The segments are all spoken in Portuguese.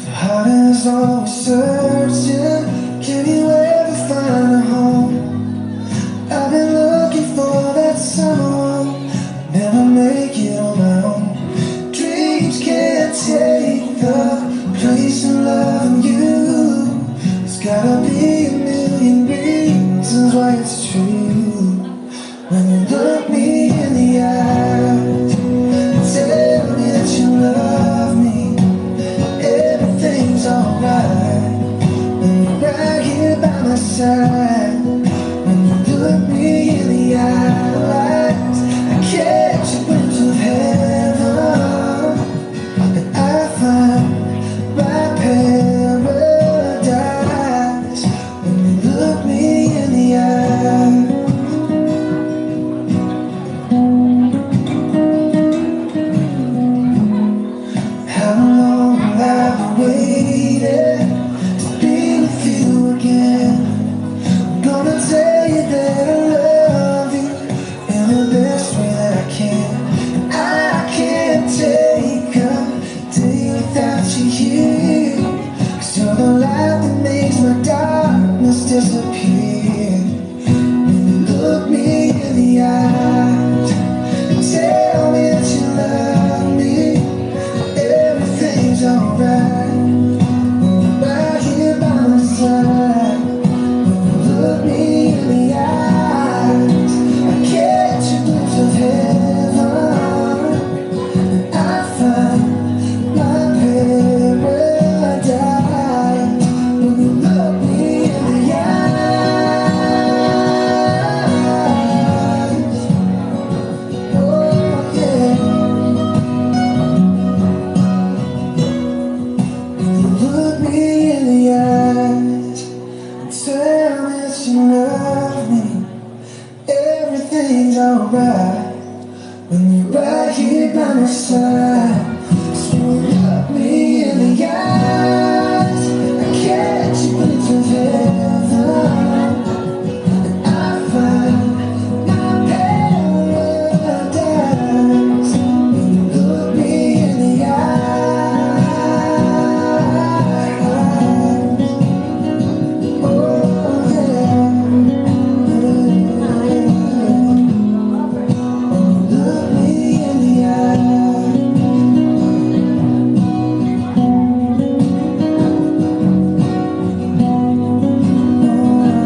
Heart is always searching. Can you ever find a home? I've been looking for that someone. Never make it on my own. Dreams can't take the place of loving you. There's gotta be a million reasons why it's true. When you look me in the eyes, tell me that you love me. Everything's alright when you're right here by my side. When you look me in the eyes, I catch a glimpse of heaven, and I find my paradise. When you look me in the eye. How long will I be waiting to be with you again? I'm gonna tell you that I love you in the best way that I can. And I can't take a day without you here, 'cause you're the light that makes my darkness disappear. When you look me in the eyes and tell me that you love me, everything's alright. When you're right here by my side. When you look me in the eyes, I catch a glimpse of heaven, and I find my paradise. When you look me in the eyes, oh yeah. Look me in the eyes and tell me that you love me. Everything's alright when you're right here by my side. So look me in the eyes, I catch a glimpse of heaven, and I find my paradise. When you look me in the eyes, oh yeah. Look me in the eye. Oh.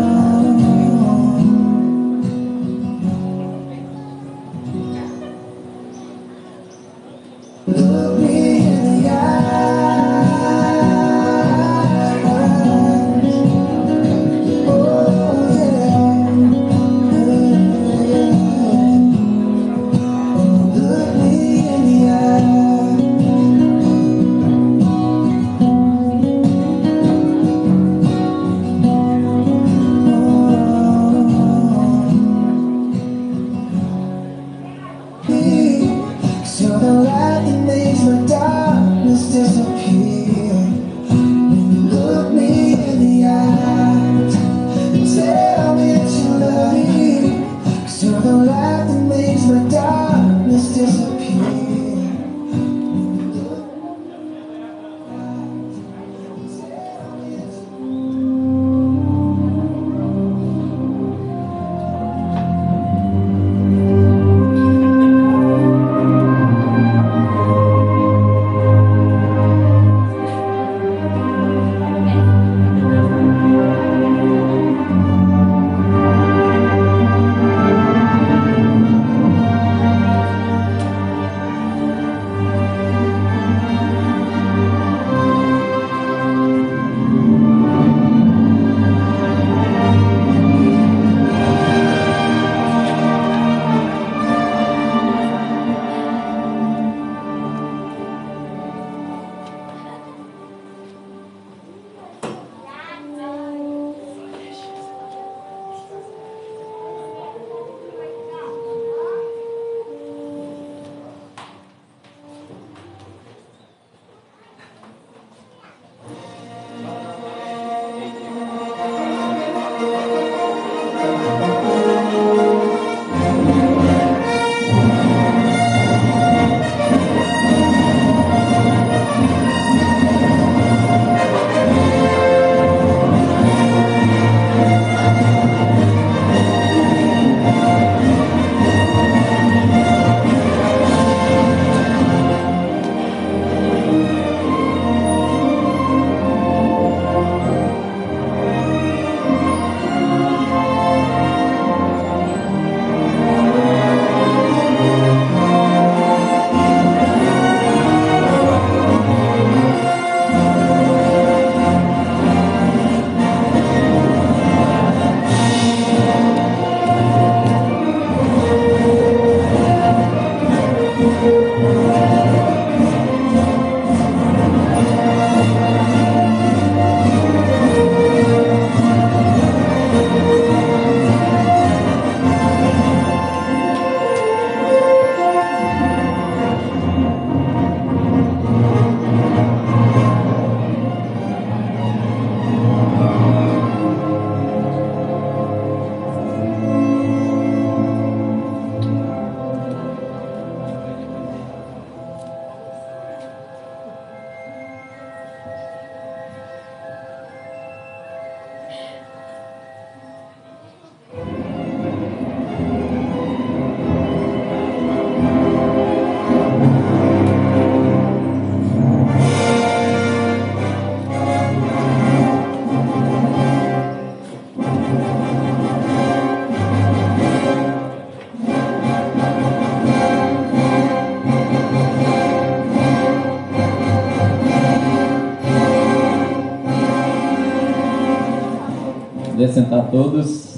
sentar todos.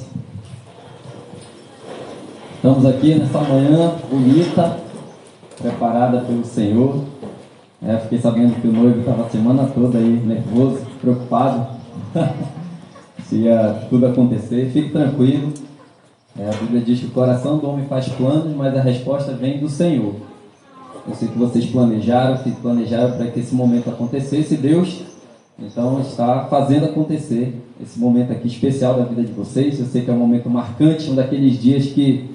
Estamos aqui nessa manhã bonita, preparada pelo Senhor. Fiquei sabendo que o noivo estava a semana toda aí nervoso, preocupado se ia tudo acontecer. Fique tranquilo. A Bíblia diz que o coração do homem faz planos, mas a resposta vem do Senhor. Eu sei que vocês planejaram para que esse momento acontecesse. Deus, então, está fazendo acontecer esse momento aqui especial da vida de vocês. Eu sei que é um momento marcante, um daqueles dias que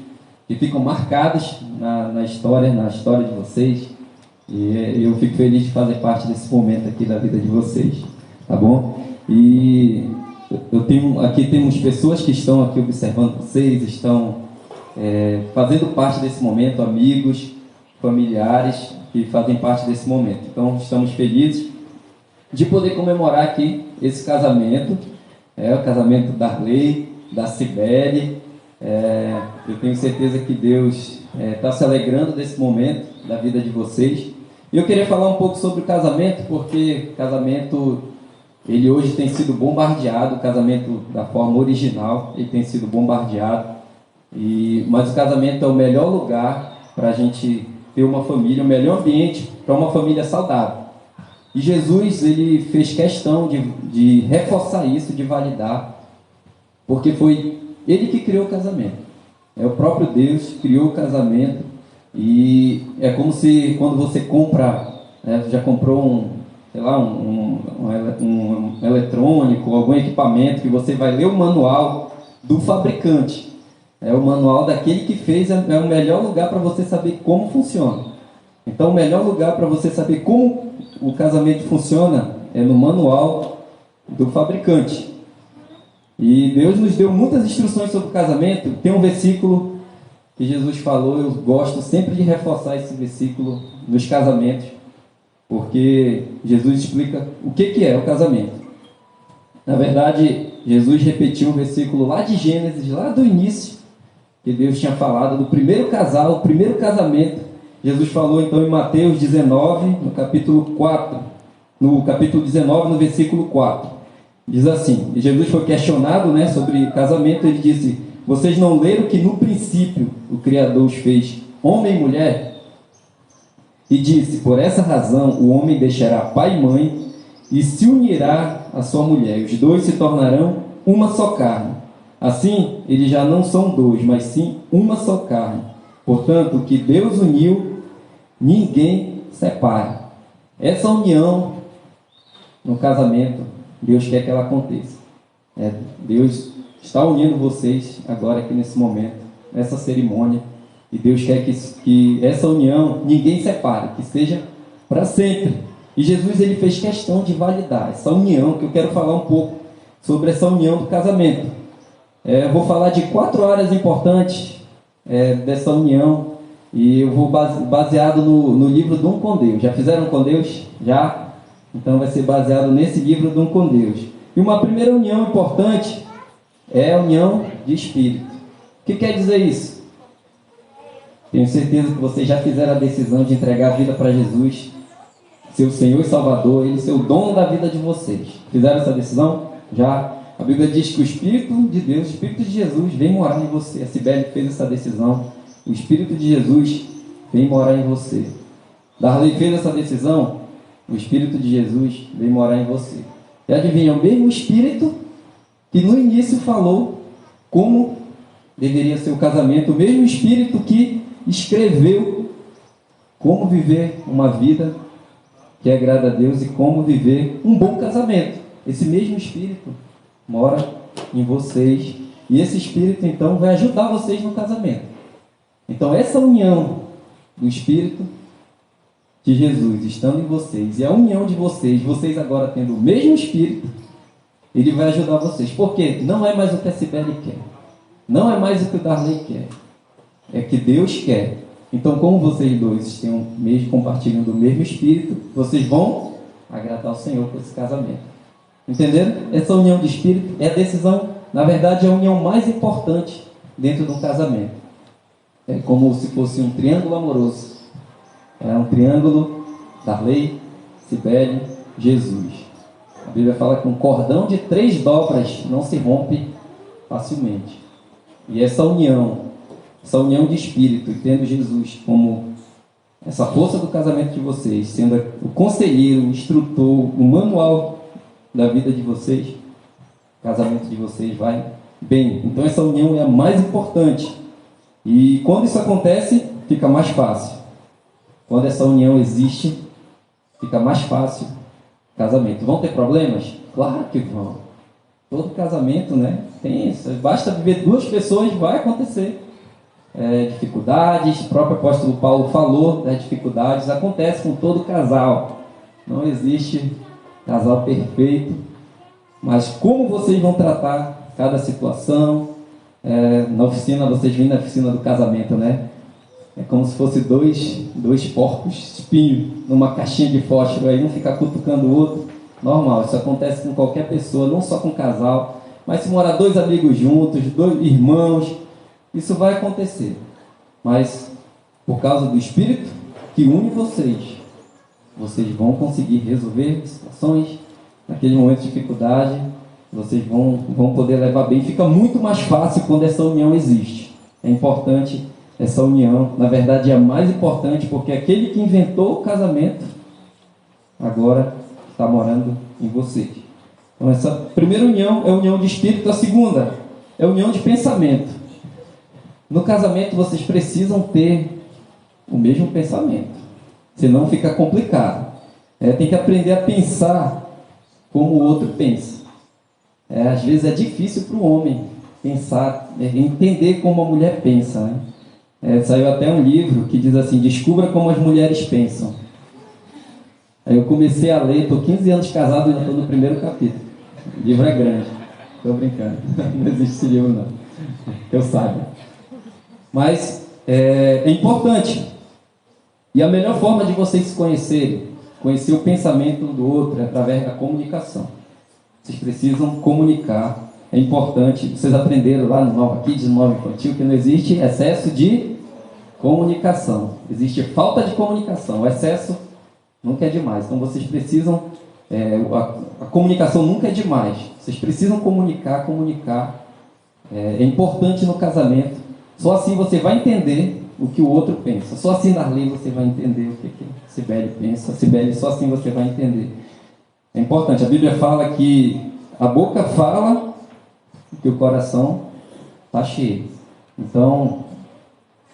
ficam marcados na história de vocês. E eu fico feliz de fazer parte desse momento aqui da vida de vocês, tá bom? E aqui temos pessoas que estão aqui observando vocês, estão fazendo parte desse momento, amigos, familiares que fazem parte desse momento. Então, estamos felizes de poder comemorar aqui esse casamento, o casamento da Arley, da Cibele. Eu tenho certeza que Deus está se alegrando desse momento da vida de vocês. E eu queria falar um pouco sobre o casamento, porque o casamento, ele hoje tem sido bombardeado, o casamento da forma original, ele tem sido bombardeado, mas o casamento é o melhor lugar para a gente ter uma família, o melhor ambiente para uma família saudável. E Jesus, ele fez questão de reforçar isso, de validar, porque foi ele que criou o casamento. O próprio Deus criou o casamento. E é como se quando você compra, já comprou um eletrônico, algum equipamento, que você vai ler o manual do fabricante. O manual daquele que fez, é o melhor lugar para você saber como funciona. Então, o melhor lugar para você saber como o casamento funciona é no manual do fabricante. E Deus nos deu muitas instruções sobre o casamento. Tem um versículo que Jesus falou, eu gosto sempre de reforçar esse versículo nos casamentos, porque Jesus explica o que é o casamento. Na verdade, Jesus repetiu um versículo lá de Gênesis, lá do início, que Deus tinha falado do primeiro casal, o primeiro casamento. Jesus falou então em Mateus 19, no capítulo 19, no versículo 4. Diz assim, e Jesus foi questionado sobre casamento, ele disse: vocês não leram que no princípio o Criador os fez homem e mulher? E disse, por essa razão o homem deixará pai e mãe e se unirá à sua mulher. Os dois se tornarão uma só carne. Assim, eles já não são dois, mas sim uma só carne. Portanto, o que Deus uniu, ninguém separe. Essa união no casamento, Deus quer que ela aconteça. Deus está unindo vocês agora aqui nesse momento, nessa cerimônia, e Deus quer que essa união ninguém separe, que seja para sempre. E Jesus, ele fez questão de validar essa união, que eu quero falar um pouco sobre essa união do casamento. Eu vou falar de 4 áreas importantes dessa união, e eu vou baseado no livro do Um com Deus. Já fizeram com Deus? Já? Então vai ser baseado nesse livro do Um com Deus. E uma primeira união importante é a união de espírito. O que quer dizer isso? Tenho certeza que vocês já fizeram a decisão de entregar a vida para Jesus, seu Senhor e Salvador, Ele ser o dono da vida de vocês. Fizeram essa decisão? Já. A Bíblia diz que o Espírito de Deus, o Espírito de Jesus vem morar em você. A Cibele fez essa decisão. O Espírito de Jesus vem morar em você. Darley fez essa decisão. O Espírito de Jesus vem morar em você. E adivinha, o mesmo Espírito que no início falou como deveria ser o casamento, o mesmo Espírito que escreveu como viver uma vida que agrada a Deus e como viver um bom casamento. Esse mesmo Espírito mora em vocês, e esse Espírito então vai ajudar vocês no casamento. Então essa união do Espírito de Jesus estando em vocês, e a união de vocês agora tendo o mesmo Espírito, ele vai ajudar vocês. Porque não é mais o que a Cibele quer, não é mais o que o Darley quer, é que Deus quer. Então, como vocês dois compartilham do mesmo Espírito, vocês vão agradar o Senhor com esse casamento. Entenderam? Essa união de Espírito é a decisão, na verdade, é a união mais importante dentro de um casamento. É como se fosse um triângulo amoroso. É um triângulo, Darley, Cibele, Jesus. A Bíblia fala que um cordão de 3 dobras não se rompe facilmente. E essa união de espírito, e tendo Jesus como essa força do casamento de vocês, sendo o conselheiro, o instrutor, o manual da vida de vocês, o casamento de vocês vai bem. Então essa união é a mais importante. E quando isso acontece, fica mais fácil. Quando essa união existe, fica mais fácil o casamento. Vão ter problemas? Claro que vão. Todo casamento, né, tem isso. Basta viver duas pessoas, vai acontecer. Dificuldades, o próprio apóstolo Paulo falou das dificuldades, acontece com todo casal. Não existe casal perfeito. Mas como vocês vão tratar cada situação? Na oficina, vocês vêm na oficina do casamento, né? É como se fosse dois porcos espinho numa caixinha de fósforo, aí um fica cutucando o outro. Normal, isso acontece com qualquer pessoa, não só com casal, mas se morar dois amigos juntos, dois irmãos, isso vai acontecer. Mas por causa do Espírito que une vocês vão conseguir resolver situações, naquele momento de dificuldade, vocês vão poder levar bem. Fica muito mais fácil quando essa união existe. É importante essa união, na verdade é a mais importante, porque aquele que inventou o casamento agora está morando em vocês. Então essa primeira união é a união de espírito, a segunda é a união de pensamento. No casamento vocês precisam ter o mesmo pensamento, senão fica complicado. Tem que aprender a pensar como o outro pensa. Às vezes é difícil para o homem pensar, entender como a mulher pensa, né? Saiu até um livro que diz assim: descubra como as mulheres pensam. Aí eu comecei a ler, estou 15 anos casado e já estou no primeiro capítulo. O livro é grande, estou brincando, não existe esse livro não, que eu saiba. Mas é importante. E a melhor forma de vocês se conhecerem, conhecer o pensamento um do outro, é através da comunicação. Vocês precisam comunicar. É importante, vocês aprenderam lá no Nova Kids, no Nova Infantil, que não existe excesso de comunicação. Existe falta de comunicação. O excesso nunca é demais. Então vocês precisam, a comunicação nunca é demais. Vocês precisam comunicar. É importante no casamento. Só assim você vai entender o que o outro pensa. Só assim, Darley, você vai entender o que a Cibele pensa. Cibele, só assim você vai entender. É importante. A Bíblia fala que a boca fala que o coração está cheio. Então,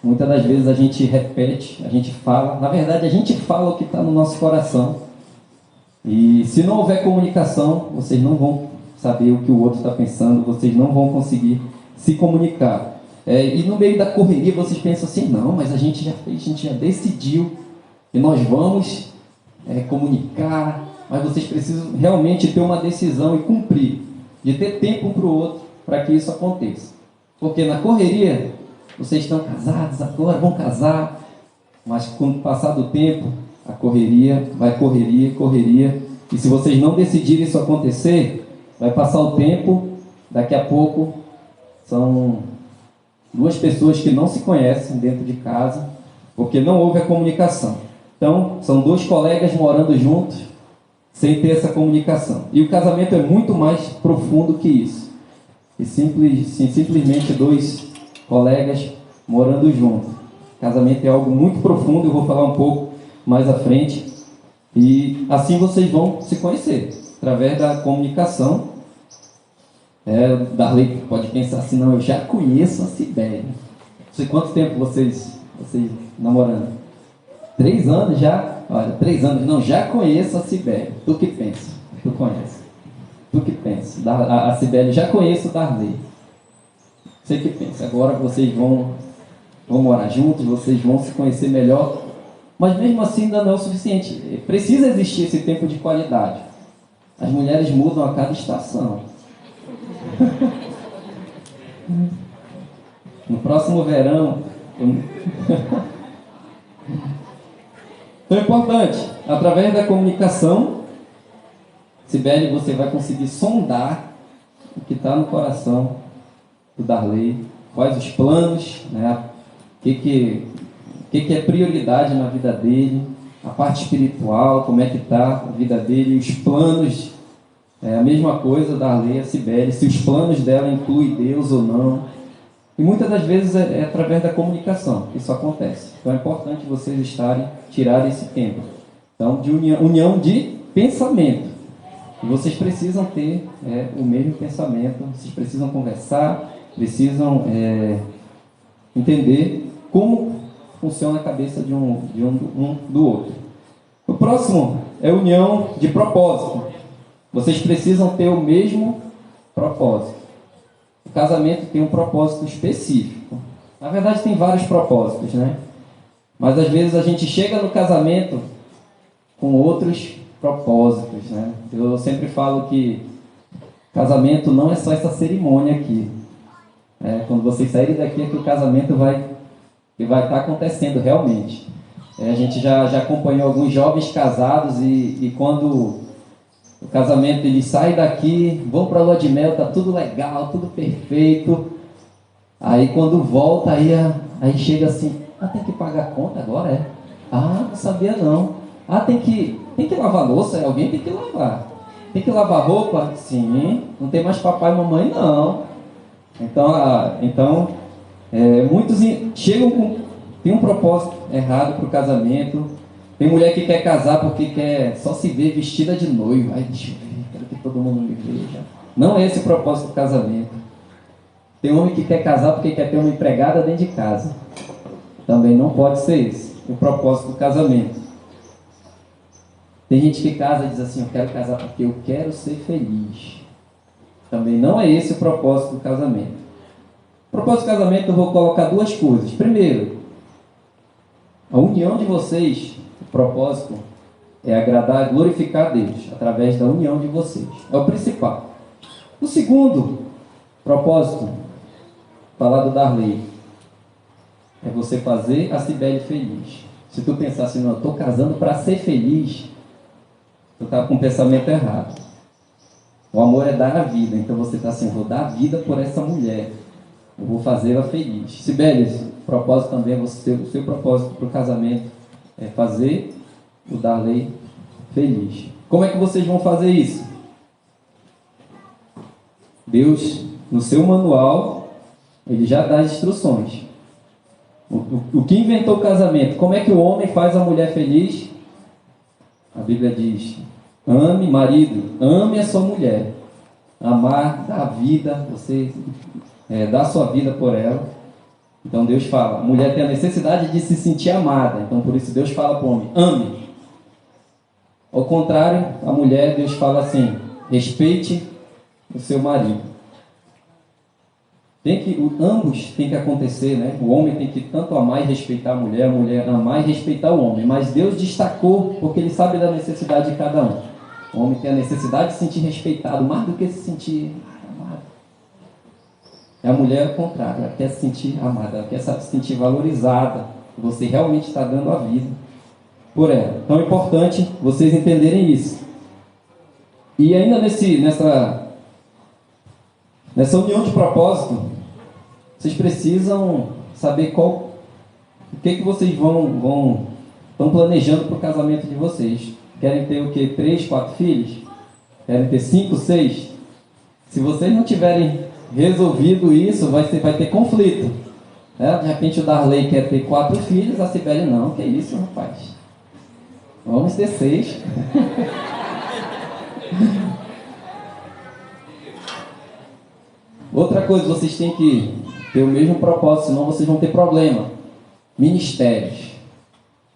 muitas das vezes a gente repete, a gente fala. Na verdade, a gente fala o que está no nosso coração. E se não houver comunicação, vocês não vão saber o que o outro está pensando, vocês não vão conseguir se comunicar. E no meio da correria, vocês pensam assim: não, mas a gente já fez, a gente já decidiu, e nós vamos comunicar. Mas vocês precisam realmente ter uma decisão e cumprir, de ter tempo um para o outro, para que isso aconteça. Porque na correria, vocês estão casados agora, vão casar, mas com o passar do tempo, a correria vai correria, e se vocês não decidirem isso acontecer, vai passar o tempo, daqui a pouco são duas pessoas que não se conhecem dentro de casa, porque não houve a comunicação. Então, são dois colegas morando juntos, sem ter essa comunicação. E o casamento é muito mais profundo que isso. E simplesmente dois colegas morando juntos. Casamento é algo muito profundo, eu vou falar um pouco mais à frente. E assim vocês vão se conhecer, através da comunicação. Darley pode pensar assim: não, eu já conheço a Cibele. Não sei quanto tempo vocês namorando? 3 anos já? Olha, 3 anos, não, já conheço a Cibele. Tu que pensa? Tu conhece? Tu que pensa? A Cibele, já conheço o Darley. Você que pensa? Agora vocês vão morar juntos, vocês vão se conhecer melhor. Mas mesmo assim ainda não é o suficiente. Precisa existir esse tempo de qualidade. As mulheres mudam a cada estação. No próximo verão... Então é importante, através da comunicação, Cibele, você vai conseguir sondar o que está no coração do Darley, quais os planos, né? O que é prioridade na vida dele, a parte espiritual, como é que está a vida dele, os planos É a mesma coisa da Arley, a Cibele, se os planos dela incluem Deus ou não. E muitas das vezes é através da comunicação que isso acontece. Então é importante vocês tirarem esse tempo. Então, de união de pensamento. E vocês precisam ter o mesmo pensamento, vocês precisam conversar, precisam entender como funciona a cabeça de um do outro. O próximo é união de propósito. Vocês precisam ter o mesmo propósito. O casamento tem um propósito específico. Na verdade, tem vários propósitos, né? Mas às vezes a gente chega no casamento com outros propósitos, né? Eu sempre falo que casamento não é só essa cerimônia aqui. Quando vocês saírem daqui é que o casamento vai estar acontecendo realmente. A gente já acompanhou alguns jovens casados e quando o casamento, eles saem daqui, vão para a lua de mel, tá tudo legal, tudo perfeito. Aí quando volta, aí chega assim, tem que pagar a conta agora, não sabia não. Tem que lavar louça, alguém tem que lavar. Tem que lavar roupa? Sim, não tem mais papai e mamãe não. Então muitos chegam tem um propósito errado para o casamento. Tem mulher que quer casar porque quer só se ver vestida de noivo. Deixa eu ver, quero que todo mundo me veja. Não é esse o propósito do casamento. Tem homem que quer casar porque quer ter uma empregada dentro de casa. Também não pode ser esse o propósito do casamento. Tem gente que casa e diz assim, eu quero casar porque eu quero ser feliz. Também não é esse o propósito do casamento. O propósito do casamento eu vou colocar duas coisas. Primeiro, a união de vocês. O propósito é agradar, glorificar a Deus através da união de vocês. É o principal. O segundo propósito, falado da Arley, é você fazer a Cibele feliz. Se tu pensar assim, não, eu estou casando para ser feliz, tu está com o pensamento errado. O amor é dar a vida, então você está assim, vou dar a vida por essa mulher, eu vou fazê-la feliz. Cibele, o propósito também é o seu propósito para o casamento é fazer o Darley feliz. Como é que vocês vão fazer isso? Deus, no seu manual, ele já dá as instruções. O que inventou o casamento? Como é que o homem faz a mulher feliz? A Bíblia diz, marido, ame a sua mulher. Amar, dar vida, você dá a sua vida por ela. Então Deus fala, a mulher tem a necessidade de se sentir amada. Então por isso Deus fala para o homem, ame. Ao contrário, a mulher, Deus fala assim, respeite o seu marido. Ambos tem que acontecer, né? O homem tem que tanto amar e respeitar a mulher amar e respeitar o homem. Mas Deus destacou porque Ele sabe da necessidade de cada um. O homem tem a necessidade de se sentir respeitado mais do que se sentir amado. A mulher é o contrário, ela quer se sentir amada, ela quer se sentir valorizada. Você realmente está dando a vida por ela. Então é importante vocês entenderem isso. E ainda nessa união de propósito, vocês precisam saber o que vocês estão planejando para o casamento de vocês. Querem ter o quê? 3, 4 filhos? Querem ter 5, 6? Se vocês não tiverem resolvido isso, vai ter conflito. De repente o Darley quer ter 4 filhos, a Cibele não. Que isso, rapaz? Vamos ter 6. Outra coisa, vocês têm que ter o mesmo propósito, senão vocês vão ter problema. Ministérios.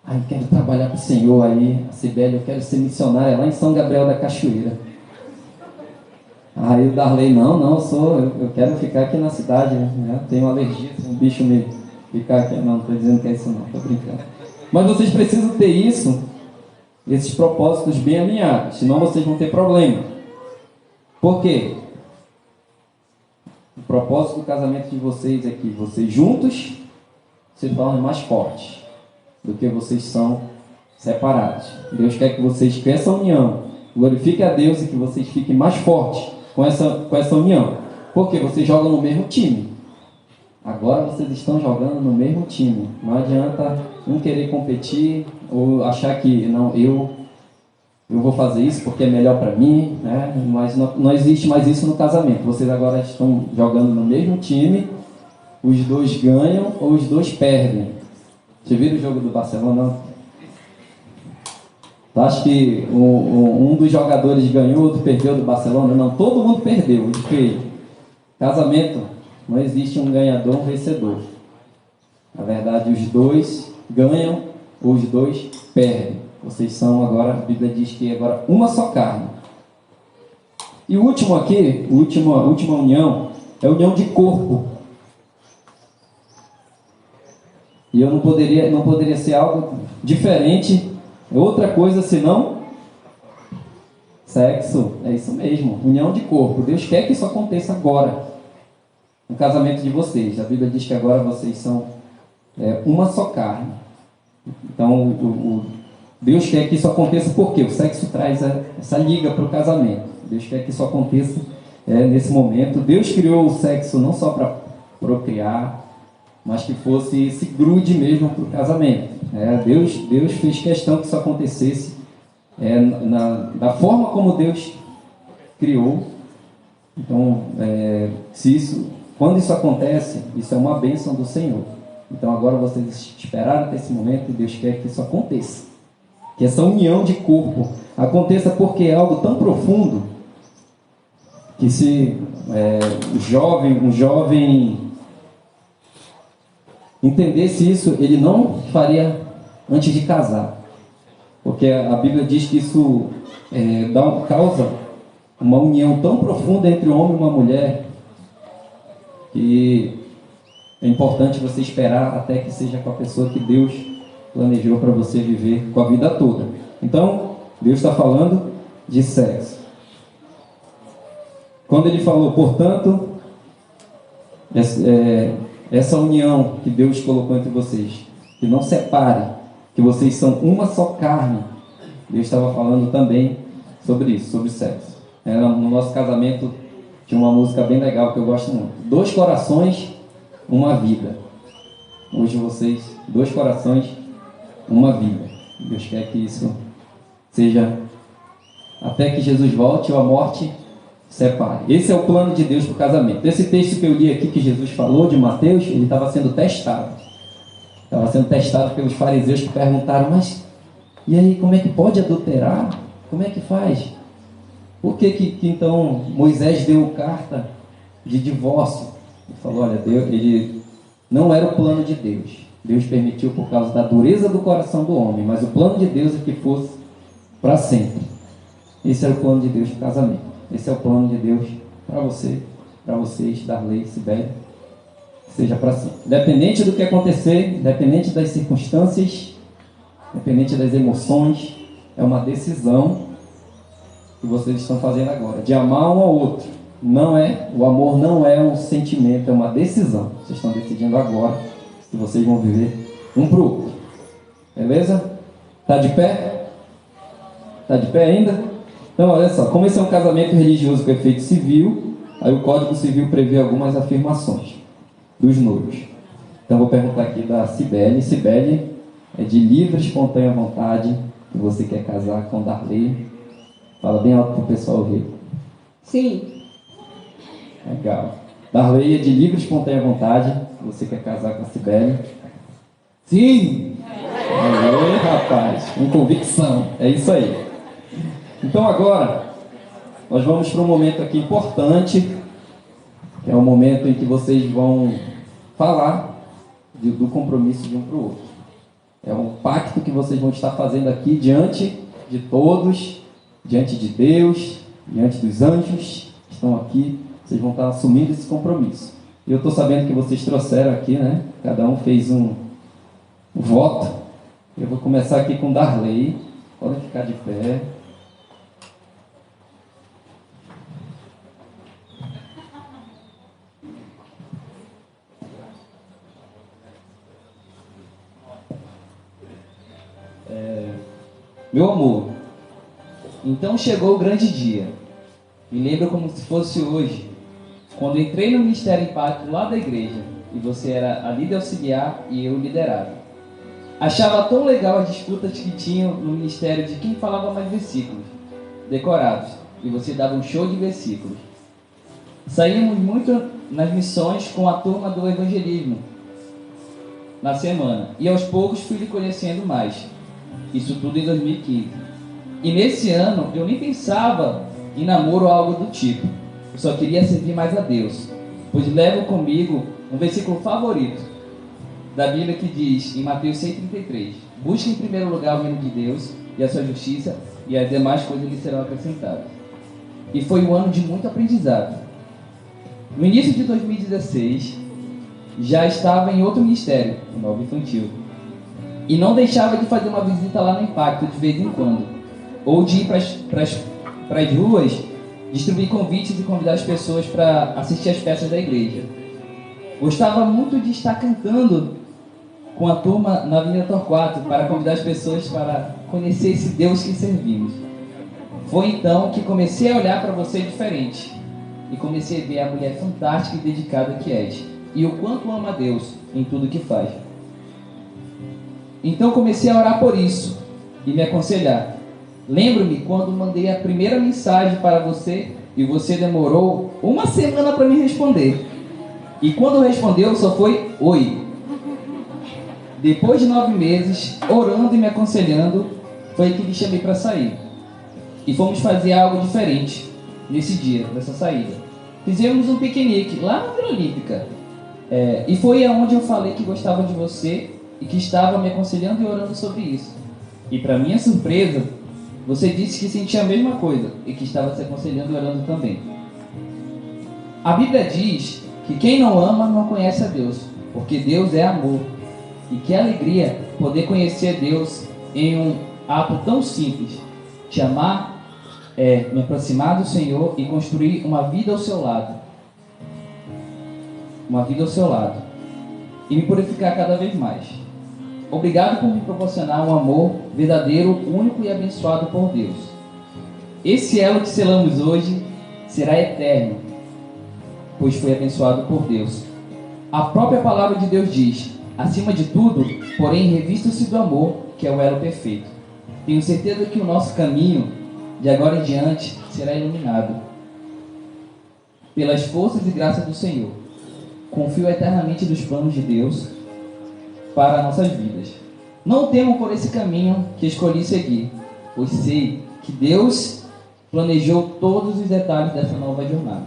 Eu quero trabalhar para o Senhor aí, a Cibele, eu quero ser missionária lá em São Gabriel da Cachoeira. Aí o Darley, eu quero ficar aqui na cidade, né? Tenho alergia, se um bicho me ficar aqui. Não estou dizendo que é isso não, estou brincando. Mas vocês precisam ter esses propósitos bem alinhados, senão vocês vão ter problema. Por quê? O propósito do casamento de vocês é que vocês juntos se tornem mais fortes do que vocês são separados. Deus quer que vocês, com essa união, glorifiquem a Deus e que vocês fiquem mais fortes com essa união. Porque vocês jogam no mesmo time. Agora vocês estão jogando no mesmo time. Não adianta um querer competir ou achar que, não, eu eu vou fazer isso porque é melhor para mim, né? Mas não existe mais isso no casamento. Vocês agora estão jogando no mesmo time, os dois ganham ou os dois perdem. Você viu o jogo do Barcelona? Tu acha que um dos jogadores ganhou, outro perdeu do Barcelona? Não, todo mundo perdeu. Porque casamento não existe um ganhador, um vencedor. Na verdade, os dois ganham ou os dois perdem. Vocês são agora, a Bíblia diz que agora uma só carne. E o último aqui, a última união, é a união de corpo. E eu não poderia ser algo diferente, outra coisa senão sexo. É isso mesmo, união de corpo. Deus quer que isso aconteça agora, no casamento de vocês. A Bíblia diz que agora vocês são uma só carne. Então, Deus quer que isso aconteça porque o sexo traz essa liga para o casamento. Deus quer que isso aconteça nesse momento. Deus criou o sexo não só para procriar, mas que fosse esse grude mesmo para o casamento. Deus fez questão que isso acontecesse da forma como Deus criou. Então, quando isso acontece, isso é uma bênção do Senhor. Então agora vocês esperaram até esse momento e Deus quer que isso aconteça. Que essa união de corpo aconteça porque é algo tão profundo que se um jovem entendesse isso, ele não faria antes de casar. Porque a Bíblia diz que isso causa uma união tão profunda entre um homem e uma mulher que é importante você esperar até que seja com a pessoa que Deus planejou para você viver com a vida toda. Então, Deus está falando de sexo. Quando ele falou, portanto, essa união que Deus colocou entre vocês, que não separe, que vocês são uma só carne, Deus estava falando também sobre isso, sobre sexo. No nosso casamento tinha uma música bem legal que eu gosto muito. 2 corações, uma vida. Hoje vocês, 2 corações, uma vida. Deus quer que isso seja até que Jesus volte ou a morte separe. Esse é o plano de Deus para o casamento. Esse texto que eu li aqui que Jesus falou de Mateus, ele estava sendo testado. Estava sendo testado pelos fariseus que perguntaram, mas e aí como é que pode adulterar? Como é que faz? Por que então Moisés deu carta de divórcio? Ele falou, olha, ele não era o plano de Deus. Deus permitiu por causa da dureza do coração do homem, mas o plano de Deus é que fosse para sempre. Esse era o plano de Deus para o casamento. Esse é o plano de Deus para você, para vocês, Darley, Sibeli, seja para sempre. Independente do que acontecer, independente das circunstâncias, independente das emoções, é uma decisão que vocês estão fazendo agora, de amar um ao outro. O amor não é um sentimento, é uma decisão. Vocês estão decidindo agora que vocês vão viver um para o outro. Beleza? Está de pé? Está de pé ainda? Então, olha só, como esse é um casamento religioso com efeito civil, aí o Código Civil prevê algumas afirmações dos noivos. Então, vou perguntar aqui da Sibeli. Sibeli, é de livre, espontânea vontade que você quer casar com Darley? Fala bem alto para o pessoal ouvir. Sim. Legal. Darley, é de livre, espontânea vontade que você quer casar com a Sibeli? Sim! Oi, rapaz, com convicção. É isso aí. Então agora, nós vamos para um momento aqui importante, que é o momento em que vocês vão falar do compromisso de um para o outro. É um pacto que vocês vão estar fazendo aqui diante de todos, diante de Deus, diante dos anjos que estão aqui. Vocês vão estar assumindo esse compromisso. E eu estou sabendo que vocês trouxeram aqui, né? Cada um fez um voto. Eu vou começar aqui com Darley. Podem ficar de pé. Meu amor, então chegou o grande dia. Me lembro como se fosse hoje, quando entrei no Ministério Impacto lá da igreja, e você era a líder auxiliar e eu liderava. Achava tão legal as disputas que tinham no ministério de quem falava mais versículos decorados, e você dava um show de versículos. Saímos muito nas missões com a turma do evangelismo na semana, e aos poucos fui lhe conhecendo mais. Isso tudo em 2015. E nesse ano eu nem pensava em namoro ou algo do tipo. Eu só queria servir mais a Deus, pois levo comigo um versículo favorito da Bíblia que diz em Mateus 6,33: busque em primeiro lugar o reino de Deus e a sua justiça, e as demais coisas lhe serão acrescentadas. E foi um ano de muito aprendizado. No início de 2016, já estava em outro ministério, o Nova Infantil, e não deixava de fazer uma visita lá no Impacto de vez em quando, ou de ir para as ruas, distribuir convites e convidar as pessoas para assistir às festas da igreja. Gostava muito de estar cantando com a turma na Avenida Torquato para convidar as pessoas para conhecer esse Deus que servimos. Foi então que comecei a olhar para você diferente e comecei a ver a mulher fantástica e dedicada que és, e o quanto ama a Deus em tudo que faz. Então comecei a orar por isso e me aconselhar. Lembro-me quando mandei a primeira mensagem para você e você demorou uma semana para me responder. E quando respondeu só foi oi. Depois de 9 meses, orando e me aconselhando, foi que lhe chamei para sair. E fomos fazer algo diferente nesse dia, nessa saída. Fizemos um piquenique lá na Vila Olímpica. E foi aonde eu falei que gostava de você e que estava me aconselhando e orando sobre isso. E para minha surpresa, você disse que sentia a mesma coisa e que estava se aconselhando e orando também. A Bíblia diz que quem não ama não conhece a Deus, porque Deus é amor. E que alegria poder conhecer Deus em um ato tão simples: te amar, me aproximar do Senhor e construir uma vida ao seu lado. Uma vida ao seu lado. E me purificar cada vez mais. Obrigado por me proporcionar um amor verdadeiro, único e abençoado por Deus. Esse elo que selamos hoje será eterno, pois foi abençoado por Deus. A própria palavra de Deus diz: acima de tudo, porém, revista-se do amor, que é o elo perfeito. Tenho certeza que o nosso caminho, de agora em diante, será iluminado pelas forças e graças do Senhor. Confio eternamente nos planos de Deus para nossas vidas. Não temo por esse caminho que escolhi seguir, pois sei que Deus planejou todos os detalhes dessa nova jornada.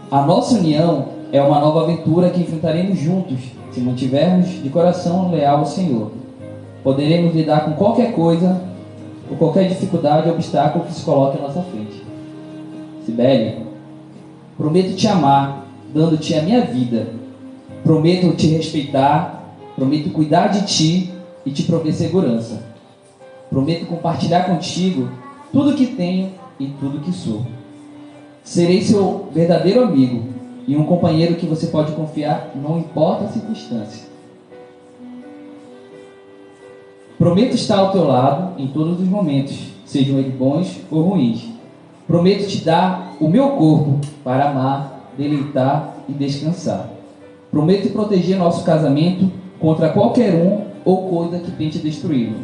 A nossa união é uma nova aventura que enfrentaremos juntos, se mantivermos de coração leal ao Senhor. Poderemos lidar com qualquer coisa, ou qualquer dificuldade ou obstáculo que se coloque à nossa frente. Sibeli, prometo te amar, dando-te a minha vida. Prometo te respeitar. Prometo cuidar de ti e te prover segurança. Prometo compartilhar contigo tudo que tenho e tudo que sou. Serei seu verdadeiro amigo e um companheiro que você pode confiar, não importa a circunstância. Prometo estar ao teu lado em todos os momentos, sejam eles bons ou ruins. Prometo te dar o meu corpo para amar, deleitar e descansar. Prometo proteger nosso casamento contra qualquer um ou coisa que tente destruí-lo.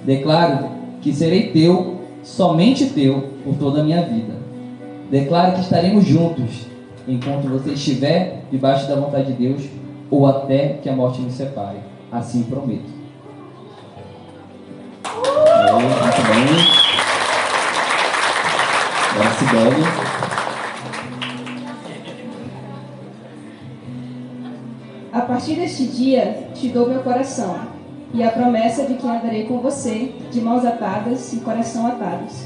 Declaro que serei teu, somente teu, por toda a minha vida. Declaro que estaremos juntos enquanto você estiver debaixo da vontade de Deus ou até que a morte nos separe. Assim prometo. Muito bem. Agora Sibeli. A partir deste dia, te dou meu coração, e a promessa de que andarei com você, de mãos atadas e coração atados.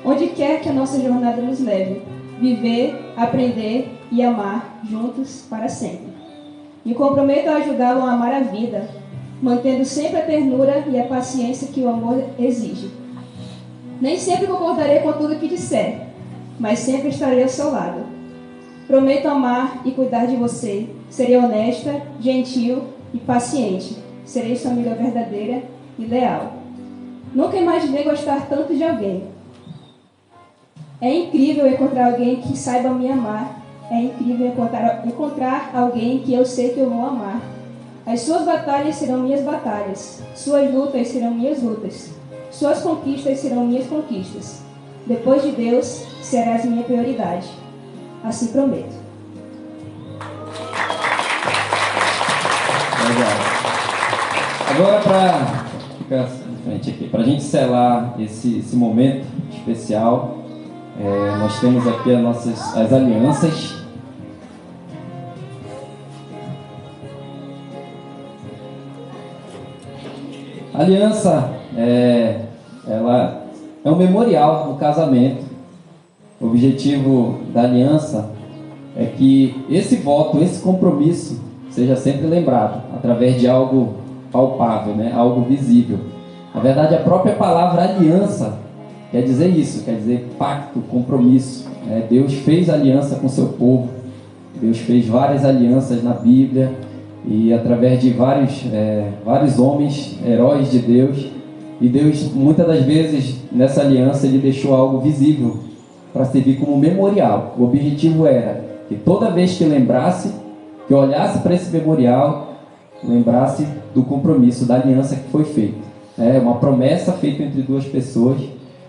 Onde quer que a nossa jornada nos leve, viver, aprender e amar juntos para sempre. Me comprometo a ajudá-lo a amar a vida, mantendo sempre a ternura e a paciência que o amor exige. Nem sempre concordarei com tudo que disser, mas sempre estarei ao seu lado. Prometo amar e cuidar de você. Serei honesta, gentil e paciente. Serei sua amiga verdadeira e leal. Nunca imaginei gostar tanto de alguém. É incrível encontrar alguém que saiba me amar. É incrível encontrar alguém que eu sei que eu vou amar. As suas batalhas serão minhas batalhas, suas lutas serão minhas lutas, suas conquistas serão minhas conquistas. Depois de Deus, serás minha prioridade. Assim prometo. Legal. Agora, para ficar em frente aqui, para a gente selar esse momento especial, nós temos aqui as alianças. A aliança ela é um memorial do casamento. O objetivo da aliança é que esse voto, esse compromisso seja sempre lembrado através de algo palpável, né? Algo visível. Na verdade, a própria palavra aliança quer dizer isso, quer dizer pacto, compromisso. Deus fez aliança com seu povo. Deus fez várias alianças na Bíblia e através de vários homens, heróis de Deus. E Deus, muitas das vezes, nessa aliança, Ele deixou algo visível para servir como memorial. O objetivo era que toda vez que lembrasse, que olhasse para esse memorial, lembrasse do compromisso, da aliança que foi feita. Uma promessa feita entre duas pessoas.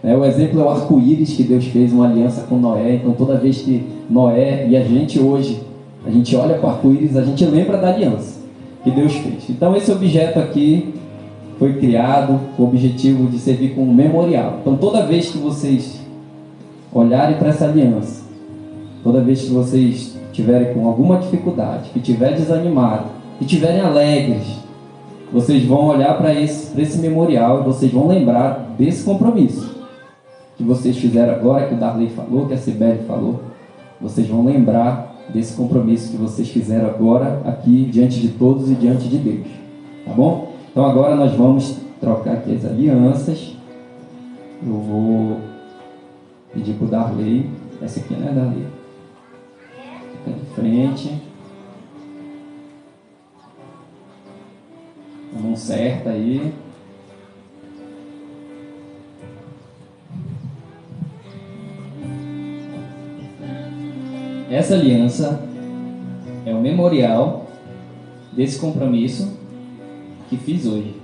O exemplo é o arco-íris, que Deus fez uma aliança com Noé. Então toda vez que Noé e a gente hoje, a gente olha para o arco-íris, a gente lembra da aliança que Deus fez. Então esse objeto aqui foi criado com o objetivo de servir como memorial. Então toda vez que vocês olharem para essa aliança, toda vez que vocês tiverem com alguma dificuldade, que estiverem desanimados, que estiverem alegres, vocês vão olhar para esse memorial e vocês vão lembrar desse compromisso que vocês fizeram agora, que o Darley falou, que a Cibele falou. Vocês vão lembrar desse compromisso que vocês fizeram agora aqui diante de todos e diante de Deus, tá bom? Então agora nós vamos trocar aqui as alianças. Eu vou pedir para o Darley, essa aqui, né, Darley? Fica de frente. A mão certa aí. Essa aliança é o memorial desse compromisso que fiz hoje.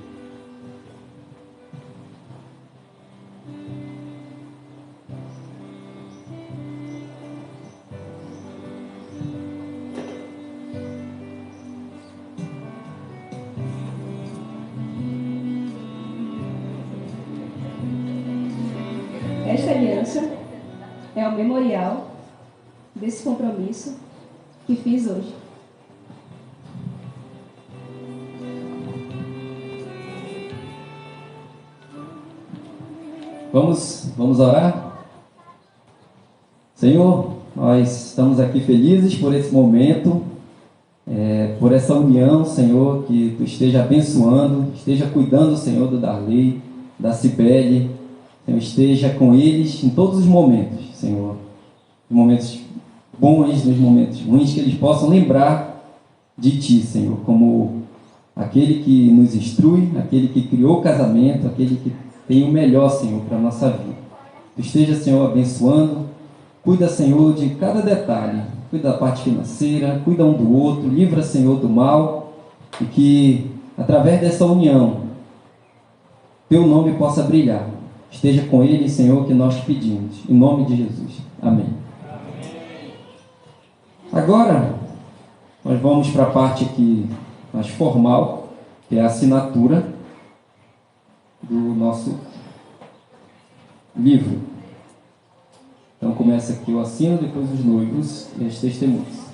Esta aliança é o memorial desse compromisso que fiz hoje. Vamos orar? Senhor, nós estamos aqui felizes por esse momento, por essa união, Senhor, que Tu esteja abençoando, esteja cuidando, Senhor, do Darley, da Cibele, Senhor, esteja com eles em todos os momentos, Senhor, nos momentos bons, nos momentos ruins, que eles possam lembrar de Ti, Senhor, como aquele que nos instrui, aquele que criou o casamento, aquele que tem o melhor, Senhor, para a nossa vida. Tu esteja, Senhor, abençoando, cuida, Senhor, de cada detalhe, cuida da parte financeira, cuida um do outro, livra, Senhor, do mal, e que, através dessa união, Teu nome possa brilhar. Esteja com eles, Senhor, que nós pedimos, em nome de Jesus. Amém. Agora, nós vamos para a parte aqui mais formal, que é a assinatura do nosso livro. Então começa aqui o assino, depois os noivos e as testemunhas.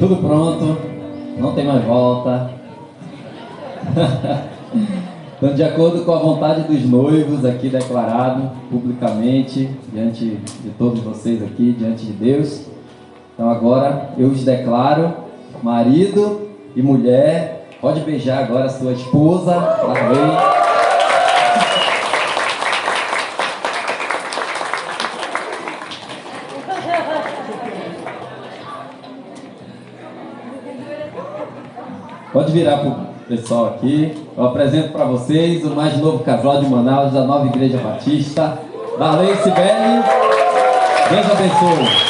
tudo pronto, não tem mais volta. Então, de acordo com a vontade dos noivos aqui declarado publicamente, diante de todos vocês aqui, diante de Deus. Então agora eu os declaro marido e mulher. Pode beijar agora a sua esposa. Parabéns. Pode virar para o pessoal aqui. Eu apresento para vocês o mais novo casal de Manaus, da Nova Igreja Batista. Darley e Sibeli. Deus abençoe.